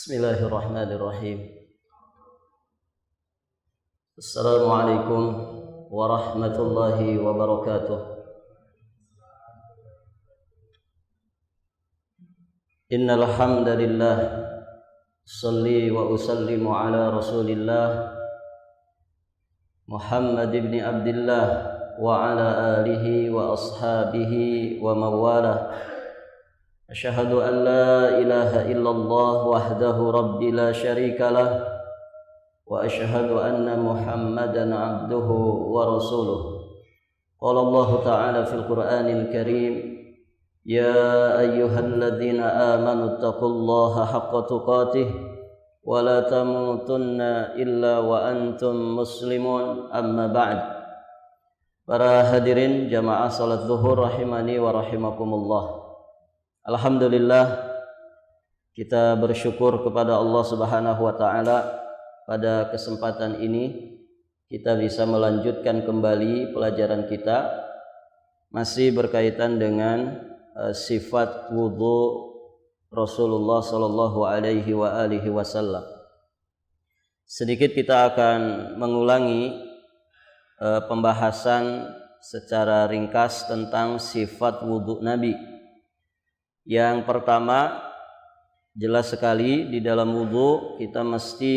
Bismillahirrahmanirrahim. Assalamualaikum warahmatullahi wabarakatuh. Innal hamdalillah shalli wa usallimu ala Rasulillah Muhammad ibn Abdullah wa ala alihi wa ashabihi wa mawalah. Asyhadu an la ilaha illallah wahdahu rabbi la syarika lah wa asyhadu anna Muhammadan abduhu wa rasuluh. Qala Allah ta'ala fil Qur'anil Karim, ya ayyuhalladzina amanu taqullaha haqqa tuqatih wa la tamutunna illa wa antum muslimun, amma ba'd. Para hadirin jamaah salat zuhur rahimani wa rahimakumullah. Alhamdulillah, kita bersyukur kepada Allah Subhanahu wa taala pada kesempatan ini kita bisa melanjutkan kembali pelajaran kita masih berkaitan dengan sifat wudu Rasulullah sallallahu alaihi wasallam. Sedikit kita akan mengulangi pembahasan secara ringkas tentang sifat wudu Nabi. Yang pertama, jelas sekali di dalam wudu kita mesti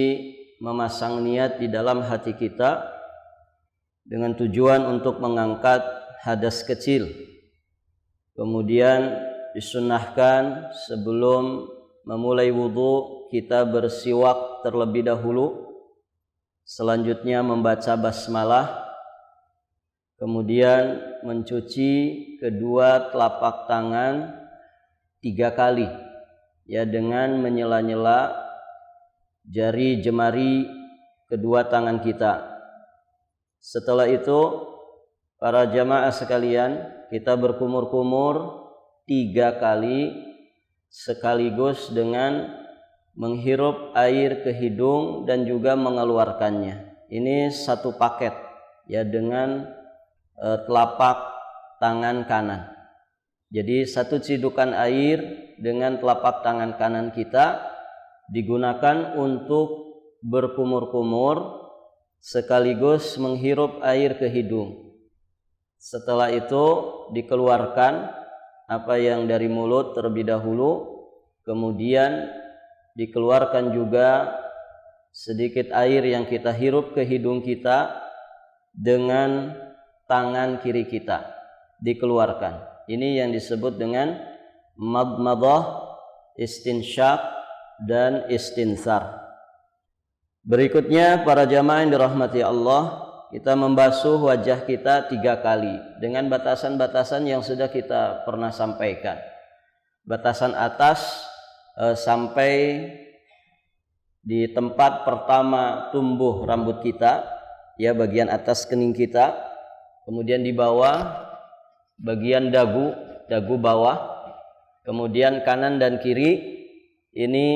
memasang niat di dalam hati kita dengan tujuan untuk mengangkat hadas kecil. Kemudian disunnahkan sebelum memulai wudu kita bersiwak terlebih dahulu. Selanjutnya membaca basmalah. Kemudian mencuci kedua telapak tangan 3 kali, ya, dengan menyela-nyela jari jemari kedua tangan kita. Setelah itu para jamaah sekalian, kita berkumur-kumur 3 kali sekaligus dengan menghirup air ke hidung dan juga mengeluarkannya. Ini satu paket, ya, dengan telapak tangan kanan. Jadi satu cidukan air dengan telapak tangan kanan kita digunakan untuk berkumur-kumur sekaligus menghirup air ke hidung. Setelah itu dikeluarkan apa yang dari mulut terlebih dahulu, kemudian dikeluarkan juga sedikit air yang kita hirup ke hidung kita dengan tangan kiri kita, dikeluarkan. Ini yang disebut dengan madmadah, istinsyaq, dan istinsar. Berikutnya para jamaah yang dirahmati Allah, kita membasuh wajah kita 3 kali dengan batasan-batasan yang sudah kita pernah sampaikan. Batasan atas sampai di tempat pertama tumbuh rambut kita, ya, bagian atas kening kita. Kemudian di bawah bagian dagu bawah, kemudian kanan dan kiri ini,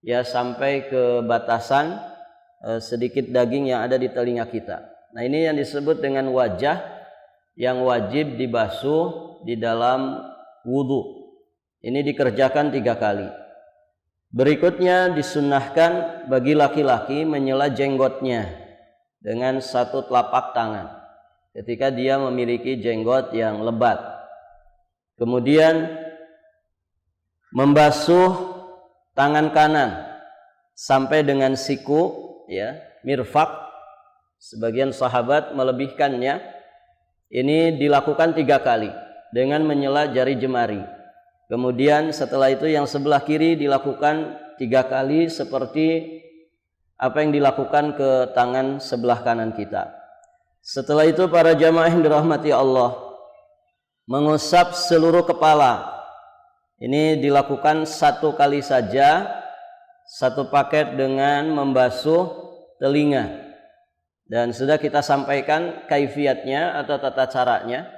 ya, sampai ke batasan sedikit daging yang ada di telinga kita. Nah, ini yang disebut dengan wajah yang wajib dibasuh di dalam wudu. Ini dikerjakan 3 kali. Berikutnya disunnahkan bagi laki-laki menyela jenggotnya dengan satu telapak tangan ketika dia memiliki jenggot yang lebat. Kemudian membasuh tangan kanan sampai dengan siku, ya, mirfaq. Sebagian sahabat melebihkannya. Ini dilakukan 3 kali dengan menyela jari jemari. Kemudian setelah itu yang sebelah kiri dilakukan 3 kali seperti apa yang dilakukan ke tangan sebelah kanan kita. Setelah itu para jamaah yang dirahmati Allah, mengusap seluruh kepala. Ini dilakukan 1 kali saja, 1 paket dengan membasuh telinga. Dan sudah kita sampaikan kaifiatnya atau tata caranya,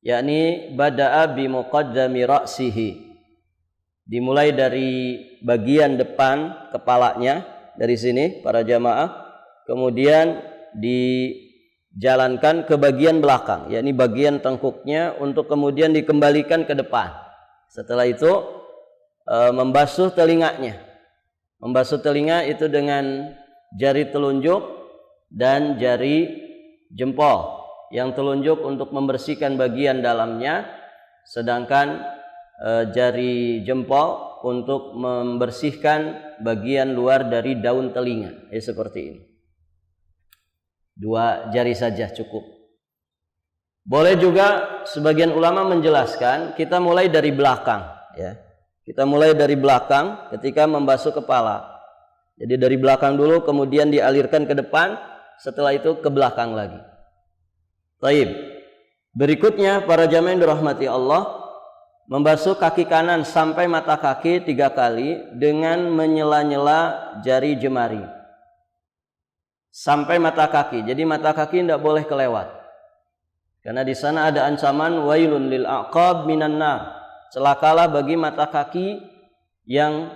yakni bada'a bi muqaddami ra'sihi. Dimulai dari bagian depan kepalanya, dari sini para jamaah, kemudian dijalankan ke bagian belakang, yakni bagian tengkuknya, untuk kemudian dikembalikan ke depan. Setelah itu membasuh telinganya. Membasuh telinga itu dengan jari telunjuk dan jari jempol. Yang telunjuk untuk membersihkan bagian dalamnya, sedangkan jari jempol untuk membersihkan bagian luar dari daun telinga. Seperti ini. 2 jari saja cukup. Boleh juga sebagian ulama menjelaskan kita mulai dari belakang, ya. Kita mulai dari belakang ketika membasuh kepala. Jadi dari belakang dulu, kemudian dialirkan ke depan, setelah itu ke belakang lagi. Taib. Berikutnya para jamaah yang dirahmati Allah, membasuh kaki kanan sampai mata kaki 3 kali dengan menyela-nyela jari jemari. Sampai mata kaki. Jadi mata kaki tidak boleh kelewat. Karena di sana ada ancaman wailun lil aqab minan nar. Celakalah bagi mata kaki yang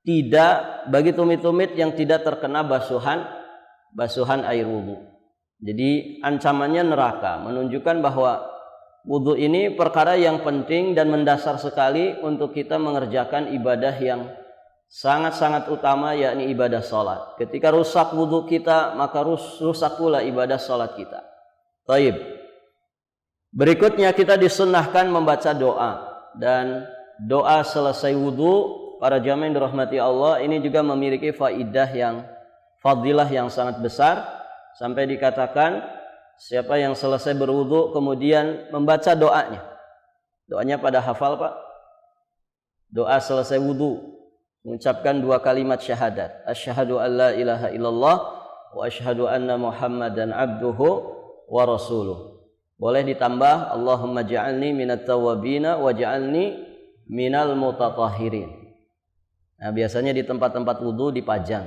tidak, bagi tumit-tumit yang tidak terkena basuhan air wudu. Jadi ancamannya neraka, menunjukkan bahwa wudu ini perkara yang penting dan mendasar sekali untuk kita mengerjakan ibadah yang sangat-sangat utama, yakni ibadah salat. Ketika rusak wudu kita, maka rusak pula ibadah salat kita. Taib. Berikutnya kita disunnahkan membaca doa, dan doa selesai wudu para jamaah yang dirahmati Allah ini juga memiliki fadilah yang sangat besar. Sampai dikatakan siapa yang selesai berwudu kemudian membaca doanya. Doanya pada hafal, Pak? Doa selesai wudu, mengucapkan 2 kalimat syahadat. Asyhadu an la ilaha illallah wa asyhadu anna Muhammadan abduhu wa rasuluh. Boleh ditambah Allahumma ja'alni minat tawwabina wa ja'alni minal mutatahhirin. Nah, biasanya di tempat-tempat wudu dipajang.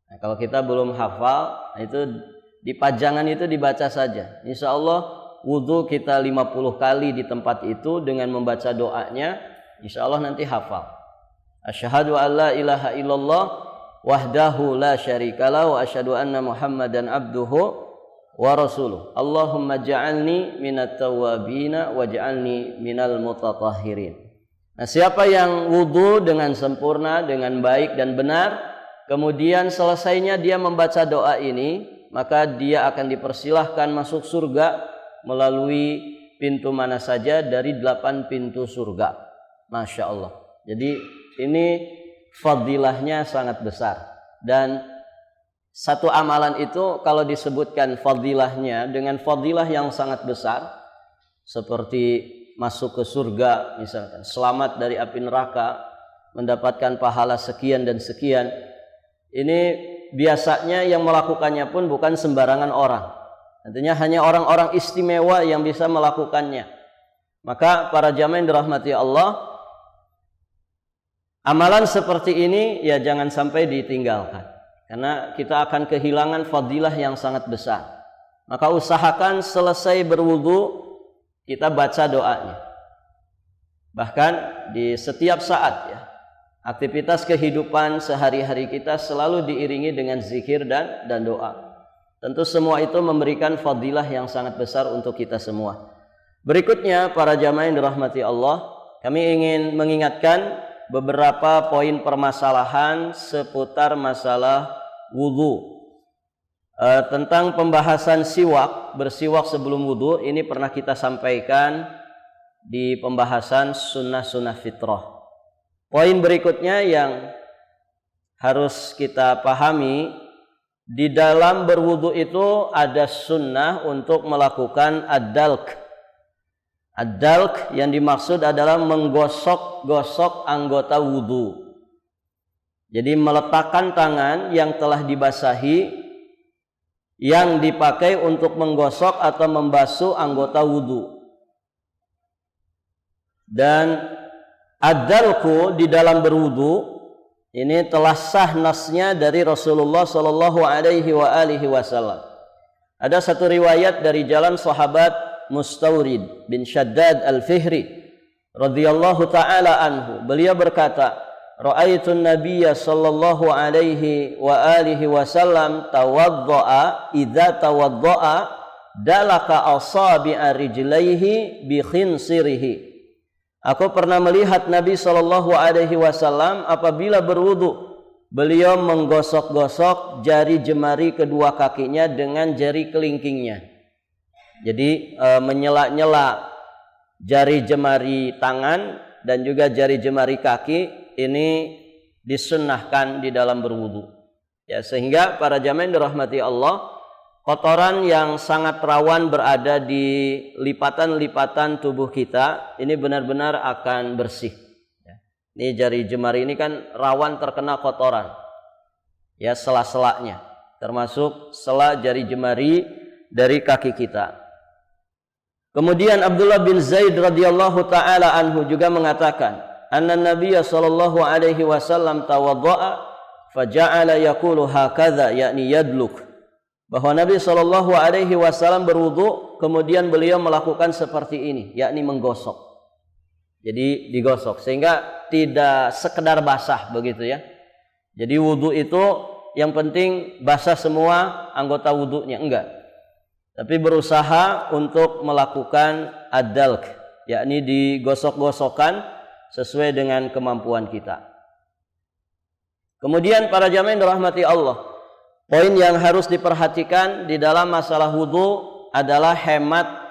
Nah, kalau kita belum hafal, itu di pajangan itu dibaca saja. Insya Allah wudu kita 50 kali di tempat itu dengan membaca doanya, insya Allah nanti hafal. Asyhadu an la ilaha illallah wahdahu la syarikalah wa asyhadu anna Muhammadan abduhu wa rasuluh. Allahumma ja'alni minat tawwabina wa ja'alni minal mutatahhirin. Nah, siapa yang wudu dengan sempurna, dengan baik dan benar, kemudian selesainya dia membaca doa ini, maka dia akan dipersilahkan masuk surga melalui pintu mana saja dari 8 pintu surga. Masya Allah. Jadi ini fadilahnya sangat besar. Dan satu amalan itu kalau disebutkan fadilahnya dengan fadilah yang sangat besar, seperti masuk ke surga misalkan, selamat dari api neraka, mendapatkan pahala sekian dan sekian. Ini biasanya yang melakukannya pun bukan sembarangan orang. Tentunya hanya orang-orang istimewa yang bisa melakukannya. Maka para jamaah yang dirahmati Allah, amalan seperti ini ya jangan sampai ditinggalkan. Karena kita akan kehilangan fadilah yang sangat besar. Maka usahakan selesai berwudu kita baca doanya. Bahkan di setiap saat ya. Aktivitas kehidupan sehari-hari kita selalu diiringi dengan zikir dan doa. Tentu semua itu memberikan fadilah yang sangat besar untuk kita semua. Berikutnya para jamaah yang dirahmati Allah, kami ingin mengingatkan beberapa poin permasalahan seputar masalah wudu. Tentang pembahasan siwak, bersiwak sebelum wudu, ini pernah kita sampaikan di pembahasan sunnah-sunnah fitrah. Poin berikutnya yang harus kita pahami, di dalam berwudu itu ada sunnah untuk melakukan ad-dalk. Ad-dalk yang dimaksud adalah menggosok-gosok anggota wudu. Jadi meletakkan tangan yang telah dibasahi yang dipakai untuk menggosok atau membasuh anggota wudu. Dan ad-dalku di dalam berwudu ini telah sah nasnya dari Rasulullah sallallahu alaihi wasallam. Ada satu riwayat dari jalan sahabat Mustawrid bin Shaddad al-Fihri radhiyallahu taala anhu. Beliau berkata, "Ra'aitun nabiyya sallallahu alaihi wasallam tawaddaa idza tawaddaa dalaka asabi'a rijlaihi bi khinsirihi." Aku pernah melihat Nabi Shallallahu Alaihi Wasallam apabila berwudu, beliau menggosok-gosok jari jemari kedua kakinya dengan jari kelingkingnya. Jadi menyela-nyela jari jemari tangan dan juga jari jemari kaki ini disunnahkan di dalam berwudu. Ya, sehingga para jamaah yang dirahmati Allah, kotoran yang sangat rawan berada di lipatan-lipatan tubuh kita ini benar-benar akan bersih. Ya. Ini jari jemari ini kan rawan terkena kotoran. Ya, sela-selanya, termasuk sela jari jemari dari kaki kita. Kemudian Abdullah bin Zaid radhiyallahu taala anhu juga mengatakan, anna Nabiy sallallahu alaihi wasallam tawaddaa faja'ala yaqulu hakadha, yakni yadluk, bahwa Nabi sallallahu alaihi wasallam berwudu kemudian beliau melakukan seperti ini, yakni menggosok. Jadi digosok sehingga tidak sekedar basah begitu ya. Jadi wudu itu yang penting basah semua anggota wudunya, enggak. Tapi berusaha untuk melakukan ad-dalk, yakni digosok-gosokkan sesuai dengan kemampuan kita. Kemudian para jamaah yang dirahmati Allah, poin yang harus diperhatikan di dalam masalah wudu adalah hemat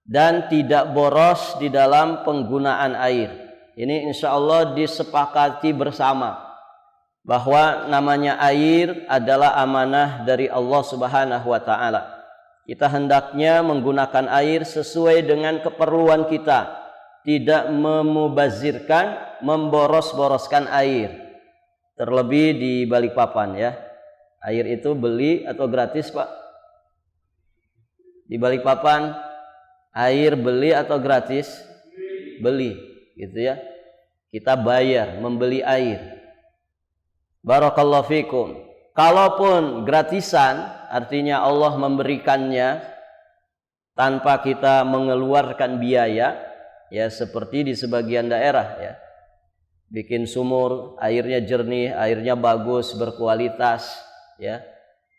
dan tidak boros di dalam penggunaan air. Ini insya Allah disepakati bersama bahwa namanya air adalah amanah dari Allah Subhanahu wa taala. Kita hendaknya menggunakan air sesuai dengan keperluan kita, tidak memubazirkan, memboros-boroskan air. Terlebih di Balikpapan ya. Air itu beli atau gratis, Pak? Di Balikpapan air beli atau gratis? Beli, gitu ya. Kita bayar membeli air. Barakallahu fikum. Kalaupun gratisan, artinya Allah memberikannya tanpa kita mengeluarkan biaya, ya seperti di sebagian daerah ya. Bikin sumur, airnya jernih, airnya bagus, berkualitas, ya.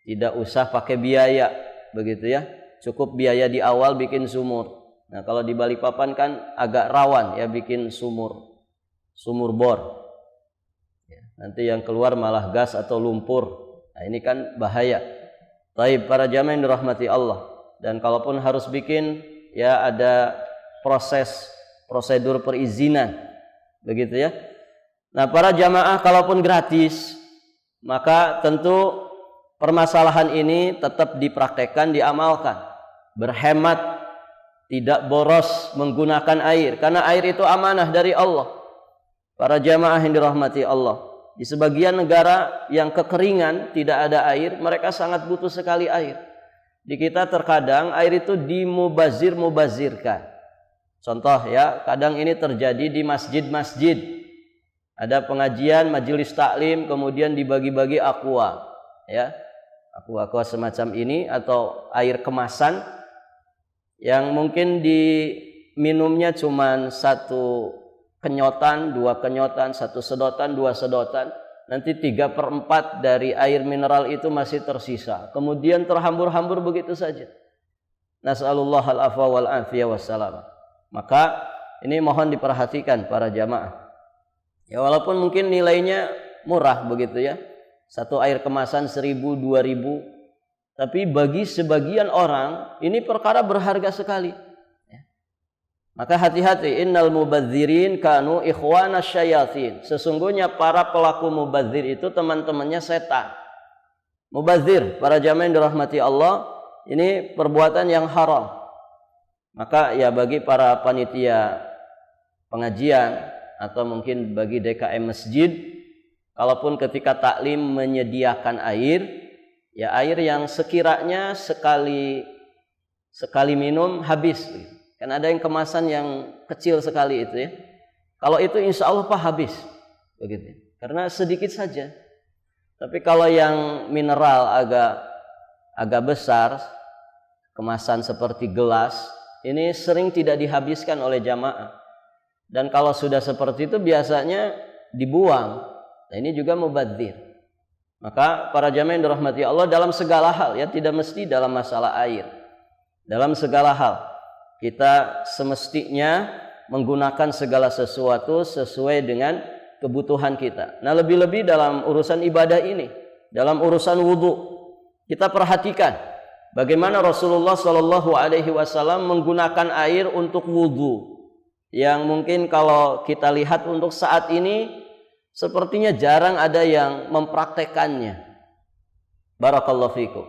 Tidak usah pakai biaya, begitu ya. Cukup biaya di awal bikin sumur. Nah, kalau di Balikpapan kan agak rawan ya bikin sumur bor. Ya, nanti yang keluar malah gas atau lumpur. Nah, ini kan bahaya. Baik para jamaah yang dirahmati Allah. Dan kalaupun harus bikin, ya ada prosedur perizinan, begitu ya. Nah, para jamaah kalaupun gratis, maka tentu permasalahan ini tetap dipraktekkan, diamalkan. Berhemat, tidak boros menggunakan air, karena air itu amanah dari Allah. Para jamaah yang dirahmati Allah, di sebagian negara yang kekeringan, tidak ada air, mereka sangat butuh sekali air. Di kita terkadang air itu dimubazirkan. Contoh ya, kadang ini terjadi di masjid-masjid. Ada pengajian, majelis taklim, kemudian dibagi-bagi aqua, ya, aqua semacam ini atau air kemasan yang mungkin diminumnya cuma 1 kenyotan, 2 kenyotan, 1 sedotan, 2 sedotan. Nanti 3/4 dari air mineral itu masih tersisa. Kemudian terhambur-hambur begitu saja. Nas'alullah al-afwa wal afiyah wassalam. Maka ini mohon diperhatikan para jamaah. Ya walaupun mungkin nilainya murah begitu ya. 1 air kemasan 1.000, 2.000. Tapi bagi sebagian orang ini perkara berharga sekali. Ya. Maka hati-hati, innal mubadzirin kanu ikhwana syayatin. Sesungguhnya para pelaku mubadzir itu teman-temannya setan. Mubadzir, para jamaah yang dirahmati Allah, ini perbuatan yang haram. Maka ya bagi para panitia pengajian atau mungkin bagi DKM masjid, kalaupun ketika taklim menyediakan air, ya air yang sekiranya sekali minum habis. Kan ada yang kemasan yang kecil sekali itu ya. Kalau itu insya Allah Pak habis, begitu. Karena sedikit saja. Tapi kalau yang mineral agak besar, kemasan seperti gelas, ini sering tidak dihabiskan oleh jamaah. Dan kalau sudah seperti itu biasanya dibuang. Nah, ini juga mubadzir. Maka para jamaah yang dirahmati Allah dalam segala hal ya, tidak mesti dalam masalah air. Dalam segala hal kita semestinya menggunakan segala sesuatu sesuai dengan kebutuhan kita. Nah, lebih-lebih dalam urusan ibadah ini, dalam urusan wudu, kita perhatikan bagaimana Rasulullah Shallallahu Alaihi Wasallam menggunakan air untuk wudu, yang mungkin kalau kita lihat untuk saat ini sepertinya jarang ada yang mempraktekannya. Barakallahu fikum.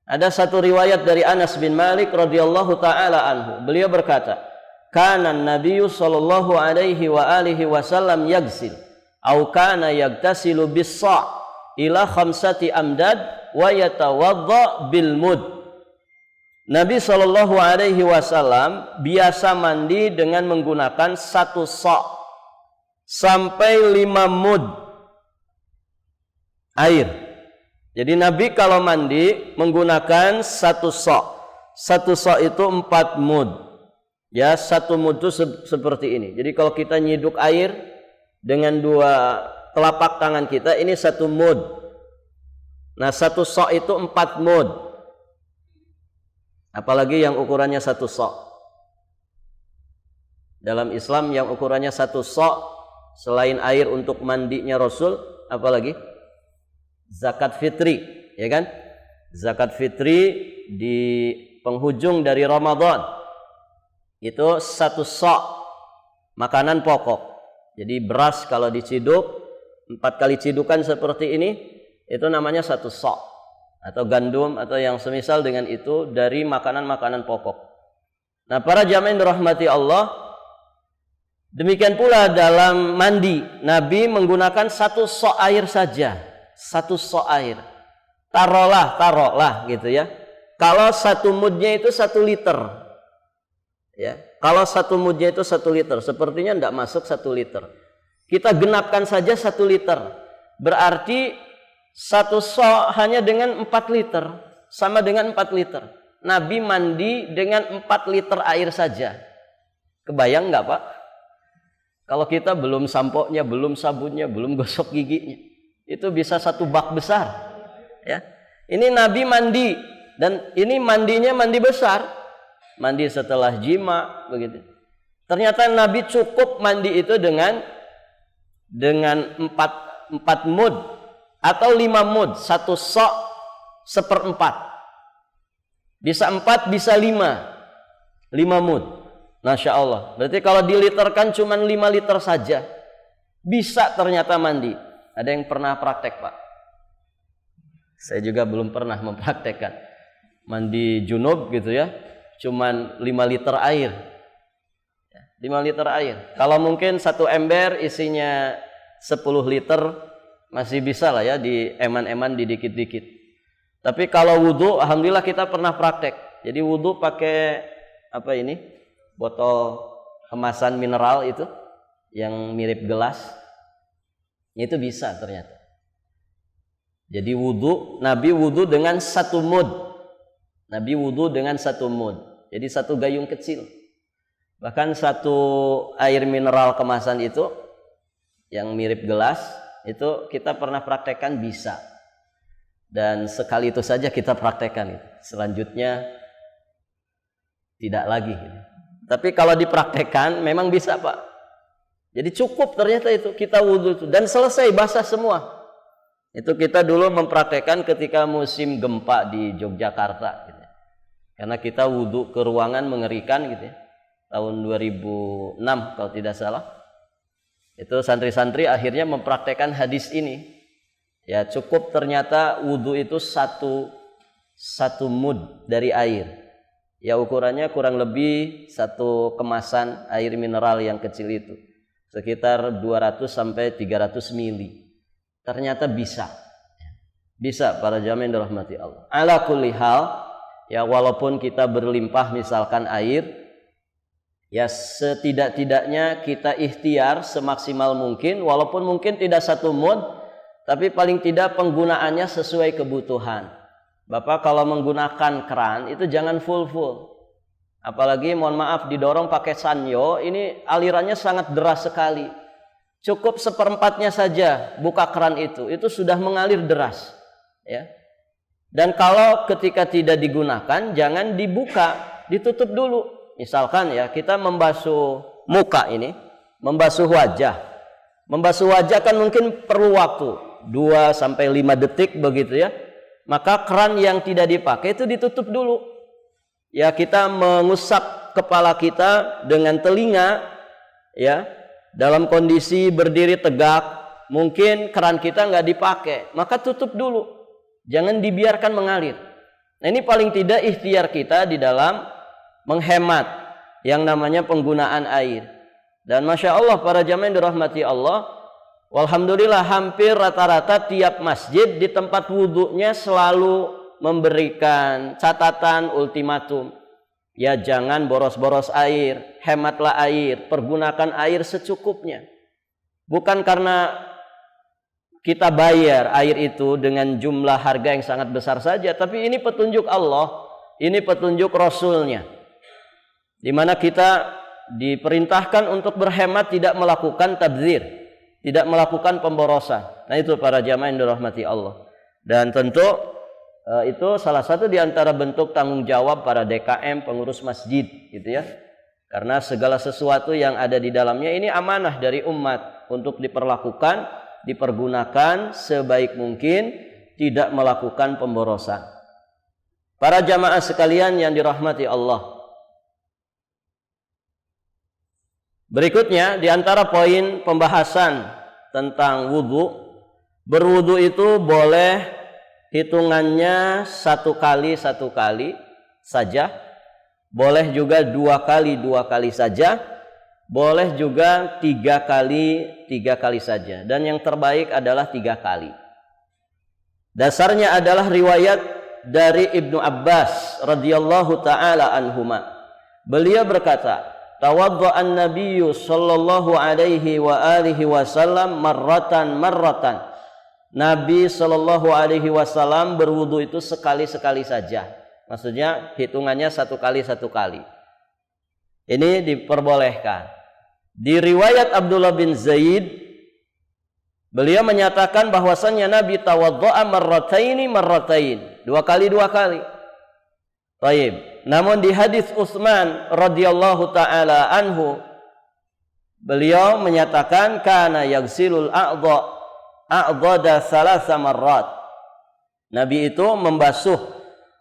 Ada satu riwayat dari Anas bin Malik radhiyallahu taala anhu. Beliau berkata, "Kana an-nabiyyu sallallahu alaihi wa alihi wasallam yaghsil aw kana yagtasilu bis-sa' ila khamsati amdad wa yatawadda bil mud." Nabi sallallahu alaihi wasallam biasa mandi dengan menggunakan 1 sa' sampai 5 mud air. Jadi Nabi kalau mandi menggunakan 1 sa'. 1 sa' itu 4 mud. Ya, 1 mud itu seperti ini. Jadi kalau kita nyiduk air dengan 2 telapak tangan kita, ini 1 mud. Nah, 1 sa' itu 4 mud. Apalagi yang ukurannya 1 sa'. Dalam Islam yang ukurannya 1 sa', selain air untuk mandinya Rasul, apalagi? Zakat fitri, ya kan? Zakat fitri di penghujung dari Ramadan itu 1 sa' makanan pokok. Jadi beras kalau diciduk 4 kali cidukan seperti ini, itu namanya 1 sa', atau gandum atau yang semisal dengan itu dari makanan-makanan pokok. Nah, para jamaah yang dirahmati Allah, demikian pula dalam mandi, Nabi menggunakan 1 sa' air saja. 1 sa' air. Taruhlah gitu ya. Kalau 1 mudnya itu 1 liter. Ya. Kalau 1 mudnya itu 1 liter, sepertinya tidak masuk 1 liter. Kita genapkan saja 1 liter. Berarti 1 sa' hanya dengan 4 liter. Sama dengan 4 liter. Nabi mandi dengan 4 liter air saja. Kebayang nggak, Pak? Kalau kita belum sampo-nya, belum sabunnya, belum gosok giginya, itu bisa 1 bak besar. Ya. Ini Nabi mandi, dan ini mandinya mandi besar. Mandi setelah jima begitu. Ternyata Nabi cukup mandi itu dengan 4 mud atau 5 mud, 1 sa' 1/4. Bisa 4, bisa 5 mud. Masya Allah. Berarti kalau diliterkan cuma 5 liter saja, bisa ternyata mandi. Ada yang pernah praktek, Pak? Saya juga belum pernah mempraktekkan. Mandi junub gitu ya, cuman 5 liter air. 5 liter air. Kalau mungkin 1 ember isinya 10 liter, masih bisa lah ya, di eman-eman, di dikit-dikit. Tapi kalau wudhu, alhamdulillah kita pernah praktek. Jadi wudhu pakai apa ini? Botol kemasan mineral itu, yang mirip gelas. Itu bisa ternyata. Jadi wudhu, Nabi wudhu dengan 1 mud. Nabi wudhu dengan 1 mud. Jadi 1 gayung kecil. Bahkan 1 air mineral kemasan itu, yang mirip gelas, itu kita pernah praktekkan bisa. Dan sekali itu saja kita praktekkan. Selanjutnya tidak lagi. Tapi kalau dipraktekkan memang bisa, Pak. Jadi cukup ternyata itu kita wudhu itu, dan selesai basah semua. Itu kita dulu mempraktekkan ketika musim gempa di Yogyakarta gitu. Karena kita wudhu ke ruangan mengerikan gitu ya. Tahun 2006 kalau tidak salah. Itu santri-santri akhirnya mempraktekkan hadis ini. Ya, cukup ternyata wudhu itu 1 mud dari air. Ya, ukurannya kurang lebih 1 kemasan air mineral yang kecil itu. Sekitar 200 sampai 300 mili. Ternyata bisa. Bisa, para jamaah yang dirahmati Allah. Ala kulli hal, ya walaupun kita berlimpah misalkan air, ya setidak-tidaknya kita ikhtiar semaksimal mungkin, walaupun mungkin tidak 1 mud, tapi paling tidak penggunaannya sesuai kebutuhan. Bapak kalau menggunakan keran itu jangan full. Apalagi mohon maaf didorong pakai sanyo, ini alirannya sangat deras sekali. Cukup 1/4-nya saja buka keran itu sudah mengalir deras. Ya. Dan kalau ketika tidak digunakan, jangan dibuka, ditutup dulu. Misalkan ya kita membasuh muka ini, membasuh wajah. Membasuh wajah kan mungkin perlu waktu 2 sampai 5 detik begitu ya. Maka keran yang tidak dipakai itu ditutup dulu. Ya, kita mengusap kepala kita dengan telinga ya, dalam kondisi berdiri tegak, mungkin keran kita nggak dipakai, maka tutup dulu. Jangan dibiarkan mengalir. Nah, ini paling tidak ikhtiar kita di dalam menghemat yang namanya penggunaan air. Dan Masya Allah para jamaah yang dirahmati Allah, walhamdulillah hampir rata-rata tiap masjid di tempat wudhunya selalu memberikan catatan ultimatum. Ya, jangan boros-boros air, hematlah air, pergunakan air secukupnya. Bukan karena kita bayar air itu dengan jumlah harga yang sangat besar saja, tapi ini petunjuk Allah, ini petunjuk Rasulnya, di mana kita diperintahkan untuk berhemat, tidak melakukan tabdzir, tidak melakukan pemborosan. Nah, itu para jamaah yang dirahmati Allah. Dan tentu itu salah satu di antara bentuk tanggung jawab para DKM, pengurus masjid gitu ya. Karena segala sesuatu yang ada di dalamnya ini amanah dari umat untuk diperlakukan, dipergunakan sebaik mungkin, tidak melakukan pemborosan. Para jamaah sekalian yang dirahmati Allah, berikutnya di antara poin pembahasan tentang wudhu, berwudhu itu boleh hitungannya 1 kali 1 kali saja, boleh juga 2 kali 2 kali saja, boleh juga 3 kali 3 kali saja, dan yang terbaik adalah 3 kali. Dasarnya adalah riwayat dari Ibnu Abbas radhiyallahu taala anhuma. Beliau berkata, tawadda'an nabiyyu sallallahu alaihi wa alihi wasallam marratan. Nabi sallallahu alaihi wasallam berwudu itu sekali-sekali saja. Maksudnya hitungannya 1 kali 1 kali. Ini diperbolehkan. Di riwayat Abdullah bin Zaid, beliau menyatakan bahwasannya Nabi tawadda'a marratain, 2 kali 2 kali. Baik. Namun di hadis Utsman radhiyallahu taala anhu, beliau menyatakan kana yaghsilul a'dada 3 marrat. Nabi itu membasuh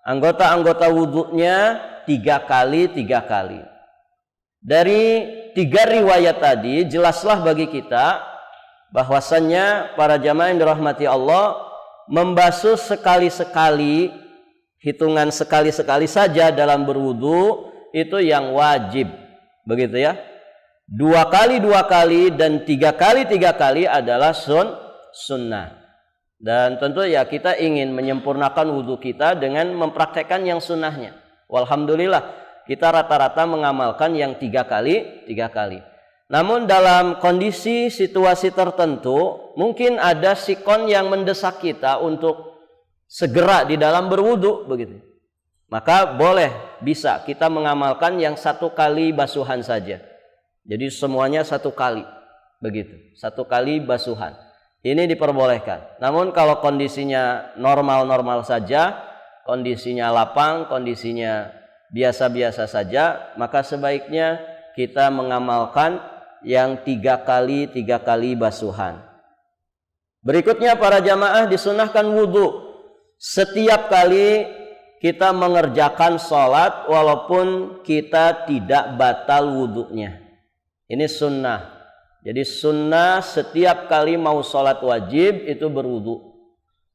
anggota-anggota wudhunya 3 kali 3 kali. Dari 3 riwayat tadi jelaslah bagi kita bahwasannya para jamaah yang dirahmati Allah, membasuh sekali-sekali, hitungan sekali-sekali saja dalam berwudu itu yang wajib, begitu ya. 2 kali 2 kali dan 3 kali 3 kali adalah sunnah. Dan tentu ya kita ingin menyempurnakan wudu kita dengan mempraktekkan yang sunnahnya. Walhamdulillah kita rata-rata mengamalkan yang 3 kali 3 kali. Namun dalam kondisi situasi tertentu mungkin ada sikon yang mendesak kita untuk segera di dalam berwudu begitu. Maka boleh, bisa kita mengamalkan yang 1 kali basuhan saja. Jadi semuanya 1 kali begitu, 1 kali basuhan. Ini diperbolehkan. Namun kalau kondisinya normal-normal saja, kondisinya lapang, kondisinya biasa-biasa saja, maka sebaiknya kita mengamalkan yang 3 kali 3 kali basuhan. Berikutnya para jamaah disunahkan wudu setiap kali kita mengerjakan sholat walaupun kita tidak batal wudhunya. Ini sunnah. Jadi sunnah setiap kali mau sholat wajib itu berwudhu.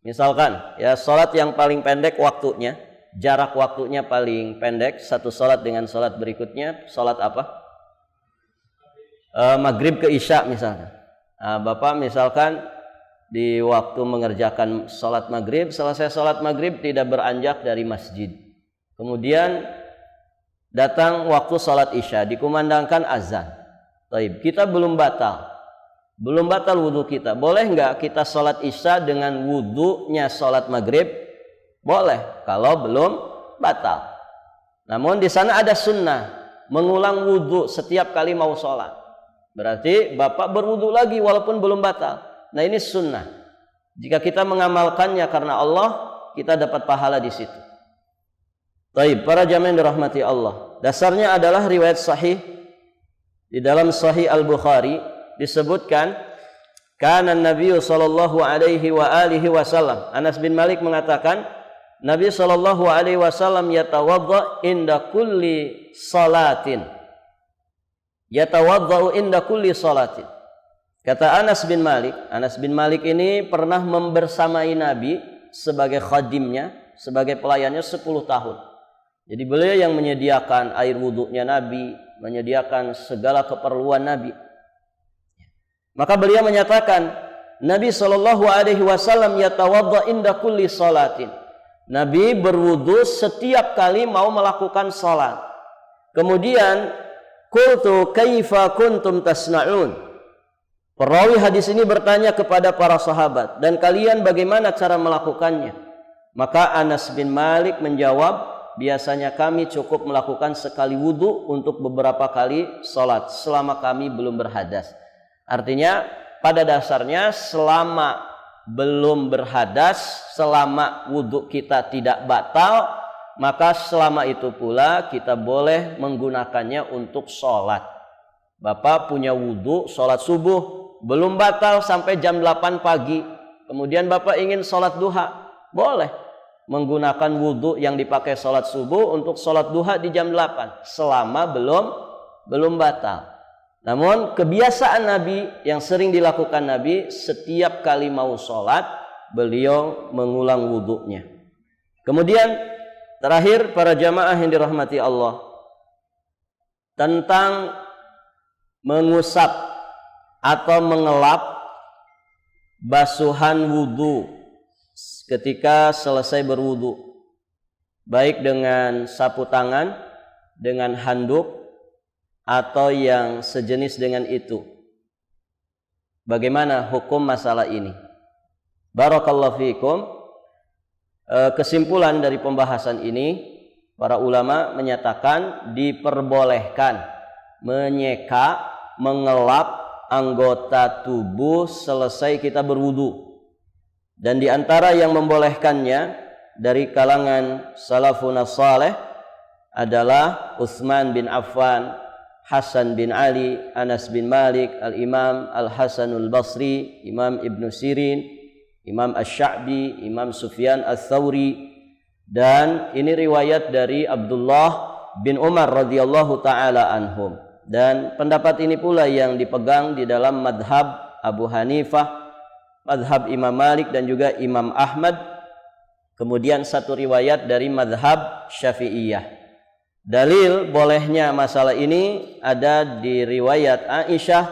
Misalkan ya sholat yang paling pendek waktunya, jarak waktunya paling pendek, satu sholat dengan sholat berikutnya, sholat apa? Maghrib ke isya misalkan. Bapak misalkan di waktu mengerjakan sholat maghrib, selesai sholat maghrib tidak beranjak dari masjid. Kemudian datang waktu sholat isya, dikumandangkan azan. Taib, kita belum batal wudhu kita. Boleh nggak kita sholat isya dengan wudhunya sholat maghrib? Boleh, kalau belum batal. Namun di sana ada sunnah, mengulang wudhu setiap kali mau sholat. Berarti bapak berwudhu lagi walaupun belum batal. Nah ini sunnah. Jika kita mengamalkannya karena Allah, kita dapat pahala di situ. Taib, para jamaah yang dirahmati Allah. Dasarnya adalah riwayat sahih. Di dalam Sahih Al-Bukhari disebutkan Kana Nabi sallallahu alaihi wa alihi wasallam. Anas bin Malik mengatakan, Nabi sallallahu alaihi wasallam yatawadda inda kulli salatin. Yatawaddau inda kulli salatin. Kata Anas bin Malik ini pernah membersamai Nabi sebagai khadimnya, sebagai pelayannya 10 tahun. Jadi beliau yang menyediakan air wudhunya Nabi, menyediakan segala keperluan Nabi. Maka beliau menyatakan, Nabi sallallahu alaihi wasallam yatawadda inda kulli salatin. Nabi berwudu setiap kali mau melakukan salat. Kemudian, qultu kaifa kuntum tasna'un? Perawi hadis ini bertanya kepada para sahabat, dan kalian bagaimana cara melakukannya? Maka Anas bin Malik menjawab, biasanya kami cukup melakukan sekali wudu untuk beberapa kali salat selama kami belum berhadas. Artinya pada dasarnya selama belum berhadas, selama wudhu kita tidak batal, maka selama itu pula kita boleh menggunakannya untuk sholat. Bapak punya wudhu sholat subuh, belum batal sampai jam 8 pagi, kemudian Bapak ingin sholat duha, boleh menggunakan wudhu yang dipakai sholat subuh untuk sholat duha di jam 8 selama belum batal. Namun kebiasaan Nabi yang sering dilakukan Nabi, setiap kali mau sholat beliau mengulang wudhunya. Kemudian terakhir para jamaah yang dirahmati Allah, tentang mengusap atau mengelap basuhan wudhu ketika selesai berwudhu, baik dengan sapu tangan, dengan handuk, atau yang sejenis dengan itu. Bagaimana hukum masalah ini? Barakallahu fiikum. Kesimpulan dari pembahasan ini, para ulama menyatakan diperbolehkan menyeka, mengelap anggota tubuh selesai kita berwudu. Dan di antara yang membolehkannya dari kalangan salafun saleh adalah Utsman bin Affan, Hasan bin Ali, Anas bin Malik, Al-Imam Al-Hasanul Basri, Imam Ibn Sirin, Imam Asy-Sya'bi, Imam Sufyan Ats-Tsauri, dan ini riwayat dari Abdullah bin Umar radhiyallahu taala anhum. Dan pendapat ini pula yang dipegang di dalam madhab Abu Hanifah, madhab Imam Malik dan juga Imam Ahmad. Kemudian satu riwayat dari madhab Syafi'iyah. Dalil bolehnya masalah ini ada di riwayat Aisyah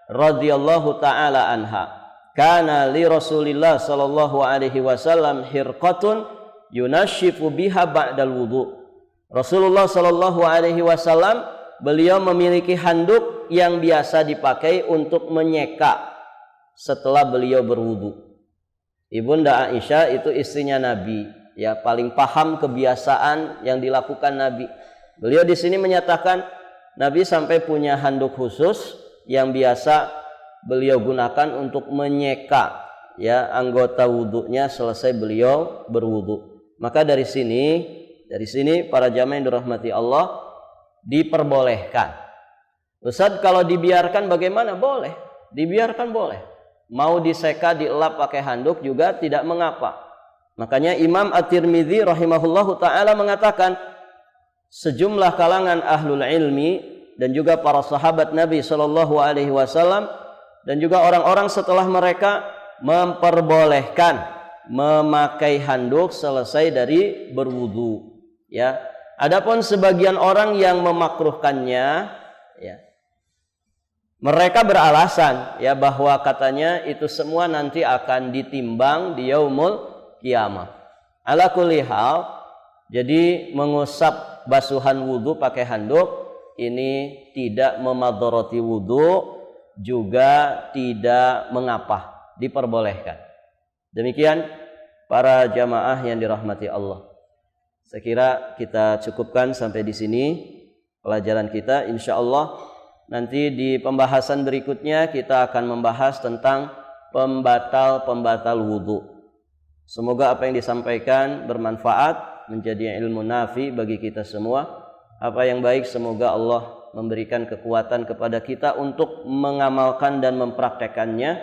radhiyallahu taala anha. Kana li Rasulillah sallallahu alaihi wasallam hirqatun yunashifu biha ba'dal wudu. Rasulullah sallallahu alaihi wasallam beliau memiliki handuk yang biasa dipakai untuk menyeka setelah beliau berwudu. Ibunda Aisyah itu istrinya Nabi, ya paling paham kebiasaan yang dilakukan Nabi. Beliau di sini menyatakan Nabi sampai punya handuk khusus yang biasa beliau gunakan untuk menyeka ya anggota wudhunya selesai beliau berwudhu. Maka dari sini para jamaah yang dirahmati Allah, diperbolehkan. Ustaz, kalau dibiarkan bagaimana? Boleh, dibiarkan boleh. Mau diseka, dielap pakai handuk juga tidak mengapa. Makanya Imam At-Tirmidzi rahimahullahu taala mengatakan, sejumlah kalangan ahlul ilmi dan juga para sahabat Nabi sallallahu alaihi wasallam dan juga orang-orang setelah mereka memperbolehkan memakai handuk selesai dari berwudu, ya. Adapun sebagian orang yang memakruhkannya, ya, mereka beralasan ya bahwa katanya itu semua nanti akan ditimbang di yaumul qiyamah. Ala kulli hal, jadi mengusap basuhan wudu pakai handuk ini tidak memadharati wudu, juga tidak mengapa, diperbolehkan. Demikian para jamaah yang dirahmati Allah. Saya kira kita cukupkan sampai di sini pelajaran kita. Insyaallah nanti di pembahasan berikutnya kita akan membahas tentang pembatal wudu. Semoga apa yang disampaikan bermanfaat, menjadi ilmu nafi bagi kita semua. Apa yang baik semoga Allah memberikan kekuatan kepada kita untuk mengamalkan dan mempraktekannya,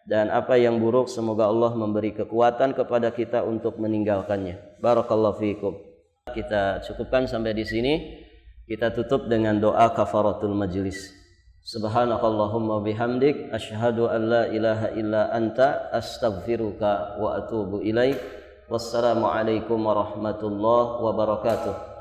dan apa yang buruk semoga Allah memberi kekuatan kepada kita untuk meninggalkannya. Barakallahu fiikum. Kita cukupkan sampai di sini. Kita tutup dengan doa kafaratul majlis. Subhanakallahumma bihamdik asyhadu an la ilaha illa anta astaghfiruka wa atubu ilaik. Wassalamualaikum warahmatullahi wabarakatuh.